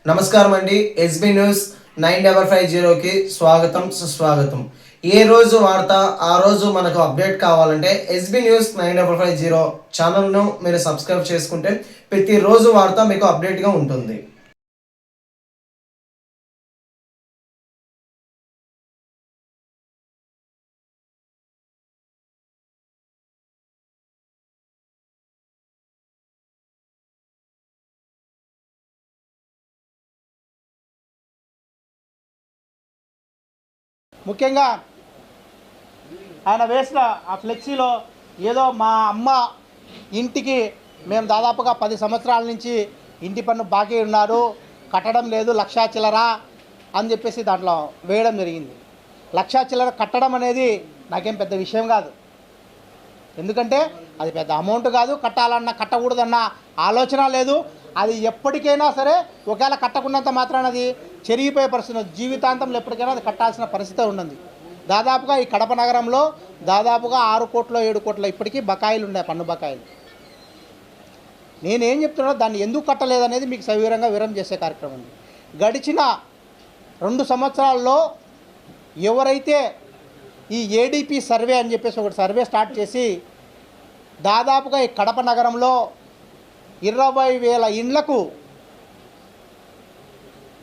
నమస్కారం అండి. SB news 9550కి స్వాగతం సుస్వాగతం. ఏ రోజు వార్త ఆ రోజు మనకు అప్డేట్ కావాలంటే ఎస్బీ న్యూస్ 9550 ఛానల్ను మీరు సబ్స్క్రైబ్ చేసుకుంటే ప్రతిరోజు వార్త మీకు అప్డేట్గా ఉంటుంది. ముఖ్యంగా ఆయన వేసిన ఆ ఫ్లెక్సీలో ఏదో మా అమ్మ ఇంటికి మేము దాదాపుగా 10 సంవత్సరాల నుంచి ఇంటి పన్ను బాకీ ఉన్నారు, కట్టడం లేదు, లక్షా చిల్లర అని చెప్పేసి దాంట్లో వేయడం జరిగింది. లక్షా చిల్లర కట్టడం అనేది నాకేం పెద్ద విషయం కాదు, ఎందుకంటే అది పెద్ద అమౌంట్ కాదు. కట్టకూడదన్న ఆలోచన లేదు. అది ఎప్పటికైనా సరే ఒకవేళ కట్టకున్నంత మాత్రాన అది చెరిగిపోయే పరిస్థితి, జీవితాంతంలో ఎప్పటికైనా అది కట్టాల్సిన పరిస్థితి ఉన్నది. దాదాపుగా ఈ కడప నగరంలో దాదాపుగా 6 కోట్ల 7 కోట్ల ఇప్పటికీ బకాయిలు ఉన్నాయి, పన్ను బకాయిలు. నేనేం చెప్తున్నా, దాన్ని ఎందుకు కట్టలేదనేది మీకు సవివరంగా వివరం చేసే కార్యక్రమం ఉంది. గడిచిన 2 సంవత్సరాల్లో ఎవరైతే ఈ ఏడిపి సర్వే అని చెప్పేసి ఒకటి సర్వే స్టార్ట్ చేసి దాదాపుగా ఈ కడప నగరంలో 20,000 ఇండ్లకు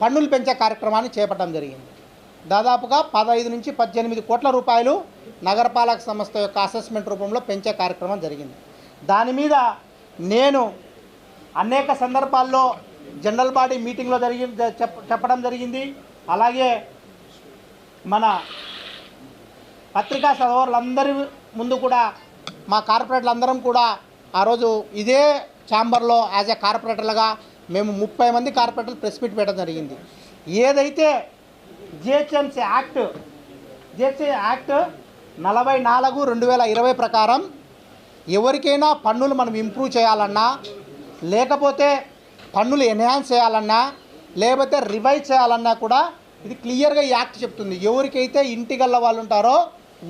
పన్నులు పెంచే కార్యక్రమాన్ని చేపట్టడం జరిగింది. దాదాపుగా 15 నుంచి 18 కోట్ల రూపాయలు నగరపాలక సంస్థ యొక్క అసెస్మెంట్ రూపంలో పెంచే కార్యక్రమం జరిగింది. దాని మీద నేను అనేక సందర్భాల్లో జనరల్ బాడీ మీటింగ్లో చెప్పడం జరిగింది. అలాగే మన పత్రికా సోదరులందరి ముందు కూడా మా కార్పొరేటర్లందరం కూడా ఆ రోజు ఇదే ఛాంబర్లో యాజ్ ఏ కార్పొరేటర్లుగా మేము 30 మంది కార్పొరేటర్లు ప్రెస్ మీట్ పెట్టడం జరిగింది. ఏదైతే జిహెచ్ఎంసీ యాక్ట్ 44/2020 ప్రకారం ఎవరికైనా పన్నులు మనం ఇంప్రూవ్ చేయాలన్నా, లేకపోతే పన్నులు ఎన్హాన్స్ చేయాలన్నా, లేకపోతే రివైజ్ చేయాలన్నా కూడా ఇది క్లియర్గా ఈ యాక్ట్ చెప్తుంది. ఎవరికైతే ఇంటిగల్ల వాళ్ళు ఉంటారో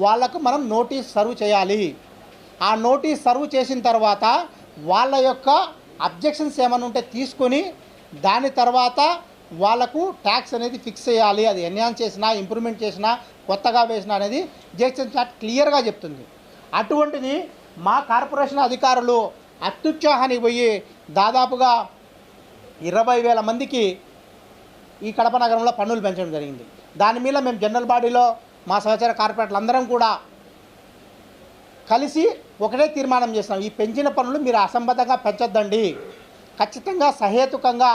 వాళ్లకు మనం నోటీస్ సర్వ్ చేయాలి. ఆ నోటీస్ సర్వ్ చేసిన తర్వాత వాళ్ళ యొక్క అబ్జెక్షన్స్ ఏమైనా ఉంటే తీసుకొని దాని తర్వాత వాళ్ళకు ట్యాక్స్ అనేది ఫిక్స్ చేయాలి. అది ఎన్హాన్స్ చేసినా, ఇంప్రూవ్మెంట్ చేసినా, కొత్తగా వేసినా అనేది జిహెచ్ఎంసీ యాక్ట్ క్లియర్గా చెప్తుంది. అటువంటిది మా కార్పొరేషన్ అధికారులు అత్యుత్సాహానికి పోయి దాదాపుగా 20,000 మందికి ఈ కడప నగరంలో పన్నులు పెంచడం జరిగింది. దాని మీద మేము జనరల్ బాడీలో మా సహచర కార్పొరేటర్లు అందరం కూడా కలిసి ఒకటే తీర్మానం చేస్తున్నాం. ఈ పెంచిన పన్నులు మీరు అసంబద్ధంగా పెంచొద్దండి, ఖచ్చితంగా సహేతుకంగా.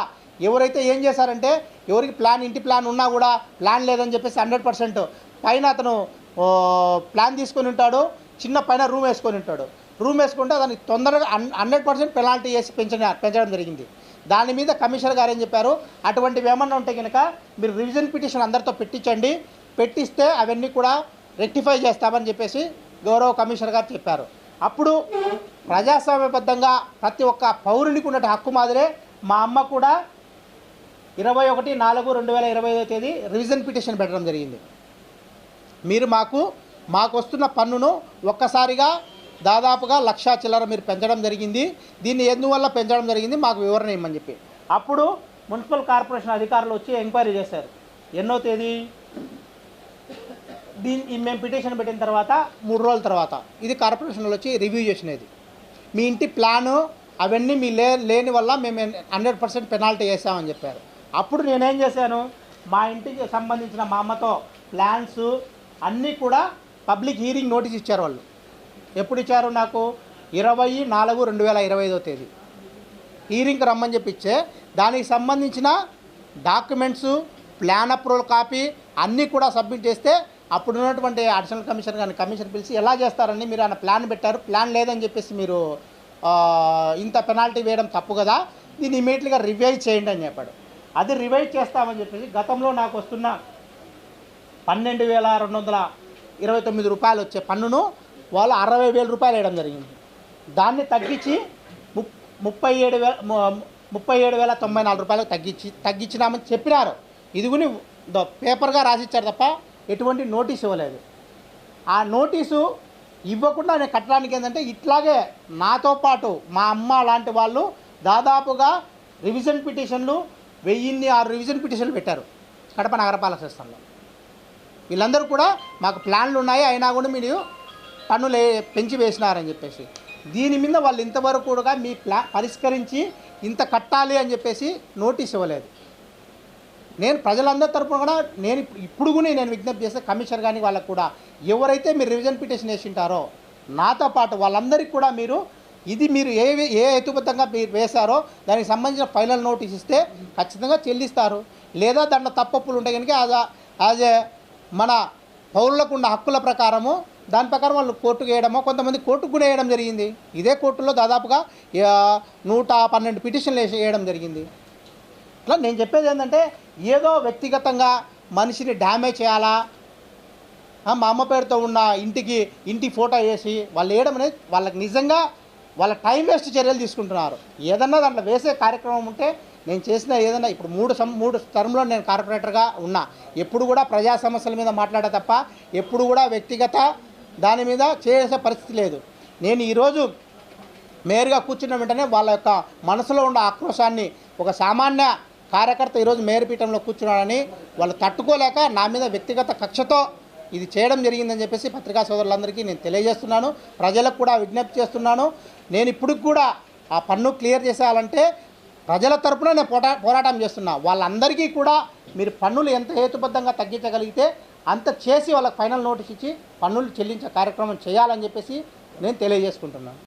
ఎవరైతే ఏం చేశారంటే, ఎవరికి ఇంటి ప్లాన్ ఉన్నా కూడా ప్లాన్ లేదని చెప్పేసి 100% పైన అతను ప్లాన్ తీసుకొని ఉంటాడు, చిన్న పైన రూమ్ వేసుకొని ఉంటాడు. రూమ్ వేసుకుంటే దానికి తొందరగా 100% పెనాల్టీ వేసి పెంచడం జరిగింది. దాని మీద కమిషనర్ గారు ఏం చెప్పారు, అటువంటివి ఏమన్నా ఉంటే కనుక మీరు రివిజన్ పిటిషన్ అందరితో పెట్టించండి, పెట్టిస్తే అవన్నీ కూడా రెక్టిఫై చేస్తామని చెప్పేసి గౌరవ కమిషనర్ గారు చెప్పారు. అప్పుడు ప్రజాస్వామ్యబద్ధంగా ప్రతి ఒక్క పౌరునికి ఉన్న హక్కు మాదిరే మా అమ్మ కూడా 21/4/2025 రివిజన్ పిటిషన్ పెట్టడం జరిగింది. మీరు మాకు వస్తున్న పన్నును ఒక్కసారిగా దాదాపుగా 1,00,000 చిల్లర మీరు పెంచడం జరిగింది, దీన్ని ఎందువల్ల పెంచడం జరిగింది మాకు వివరణ ఇవ్వమని చెప్పి. అప్పుడు మున్సిపల్ కార్పొరేషన్ అధికారులు వచ్చి ఎంక్వైరీ చేశారు. ఎన్నో తేదీ మేము పిటిషన్ పెట్టిన తర్వాత 3 రోజుల తర్వాత ఇది కార్పొరేషన్లో వచ్చి రివ్యూ చేసినది. మీ ఇంటి ప్లాను అవన్నీ మీ లేని వల్ల మేము 100% పెనాల్టీ వేసామని చెప్పారు. అప్పుడు నేనేం చేశాను, మా ఇంటికి సంబంధించిన మా అమ్మతో ప్లాన్స్ అన్నీ కూడా పబ్లిక్ హీరింగ్ నోటీస్ ఇచ్చారు. వాళ్ళు ఎప్పుడు ఇచ్చారు, నాకు 20/4/2025 హీరింగ్కి రమ్మని చెప్పి ఇచ్చే దానికి సంబంధించిన డాక్యుమెంట్స్, ప్లాన్ అప్రూవల్ కాపీ అన్నీ కూడా సబ్మిట్ చేస్తే అప్పుడు ఉన్నటువంటి అడిషనల్ కమిషనర్ కానీ కమిషనర్ పిలిచి ఎలా చేస్తారని, మీరు ఆయన ప్లాన్ పెట్టారు, ప్లాన్ లేదని చెప్పేసి మీరు ఇంత పెనాల్టీ వేయడం తప్పు కదా, దీన్ని ఇమీడియట్గా రివైజ్ చేయండి అని చెప్పాడు. అది రివైజ్ చేస్తామని చెప్పేసి గతంలో నాకు వస్తున్న 12,229 రూపాయలు వచ్చే పన్నును వాళ్ళు 60,000 రూపాయలు వేయడం జరిగింది. దాన్ని తగ్గించి 37,094 రూపాయలకు తగ్గించినామని చెప్పినారు. ఇదిగుని పేపర్గా రాసిచ్చారు తప్ప ఎటువంటి నోటీస్ ఇవ్వలేదు. ఆ నోటీసు ఇవ్వకుండా నేను కట్టడానికి ఏంటంటే, ఇట్లాగే నాతో పాటు మా అమ్మ లాంటి వాళ్ళు దాదాపుగా రివిజన్ పిటిషన్లు 1006 రివిజన్ పిటిషన్లు పెట్టారు కడప నగరపాలక సంస్థలో. వీళ్ళందరూ కూడా మాకు ప్లాన్లు ఉన్నాయి అయినా కూడా మీరు పన్నులు పెంచి వేసినారని చెప్పేసి, దీని మీద వాళ్ళు ఇంతవరకు కూడా మీ పరిష్కరించి ఇంత కట్టాలి అని చెప్పేసి నోటీస్ ఇవ్వలేదు. నేను ప్రజలందరి తరపున కూడా ఇప్పుడు కూడా నేను విజ్ఞప్తి చేస్తే కమిషనర్ కానీ వాళ్ళకు కూడా ఎవరైతే మీరు రివిజన్ పిటిషన్ వేసింటారో నాతో పాటు వాళ్ళందరికీ కూడా మీరు ఏ హేతుబద్ధంగా మీరు వేశారో దానికి సంబంధించిన ఫైనల్ నోటీస్ ఇస్తే ఖచ్చితంగా చెల్లిస్తారు. లేదా దాంట్లో తప్పప్పులు ఉంటాయి కనుక యాజ్ ఏ మన పౌరులకు ఉన్న హక్కుల ప్రకారము దాని ప్రకారం వాళ్ళు కోర్టుకు వేయడమో, కొంతమంది కోర్టుకు కూడా వేయడం జరిగింది. ఇదే కోర్టులో దాదాపుగా 112 పిటిషన్లు వేయడం జరిగింది. అట్లా నేను చెప్పేది ఏంటంటే ఏదో వ్యక్తిగతంగా మనిషిని డ్యామేజ్ చేయాలా, మా అమ్మ పేరుతో ఉన్న ఇంటి ఫోటో వేసి వాళ్ళు వేయడం అనేది వాళ్ళకి నిజంగా వాళ్ళ టైం వేస్ట్ చర్యలు తీసుకుంటున్నారు. ఏదన్నా దాంట్లో వేసే కార్యక్రమం ఉంటే నేను చేసిన ఏదన్నా ఇప్పుడు 3 టర్మ్లో నేను కార్పొరేటర్గా ఉన్నా, ఎప్పుడు కూడా ప్రజా సమస్యల మీద మాట్లాడే తప్ప ఎప్పుడు కూడా వ్యక్తిగత దాని మీద చేసే పరిస్థితి లేదు. నేను ఈరోజు మేయర్గా కూర్చున్న వెంటనే వాళ్ళ యొక్క మనసులో ఉన్న ఆక్రోశాన్ని ఒక సామాన్య కార్యకర్త ఈరోజు మేయర్ పీఠంలో కూర్చున్నాడని వాళ్ళు తట్టుకోలేక నా మీద వ్యక్తిగత కక్షతో ఇది చేయడం జరిగిందని చెప్పేసి పత్రికా సోదరులందరికీ నేను తెలియజేస్తున్నాను. ప్రజలకు కూడా విజ్ఞప్తి చేస్తున్నాను. నేను ఇప్పుడు కూడా ఆ పన్ను క్లియర్ చేసేయాలంటే ప్రజల తరపున నేను పోరాటం చేస్తున్నా. వాళ్ళందరికీ కూడా మీరు పన్నులు ఎంత హేతుబద్ధంగా తగ్గించగలిగితే అంత చేసి వాళ్ళకి ఫైనల్ నోటీస్ ఇచ్చి పన్నులు చెల్లించే కార్యక్రమం చేయాలని చెప్పేసి నేను తెలియజేసుకుంటున్నాను.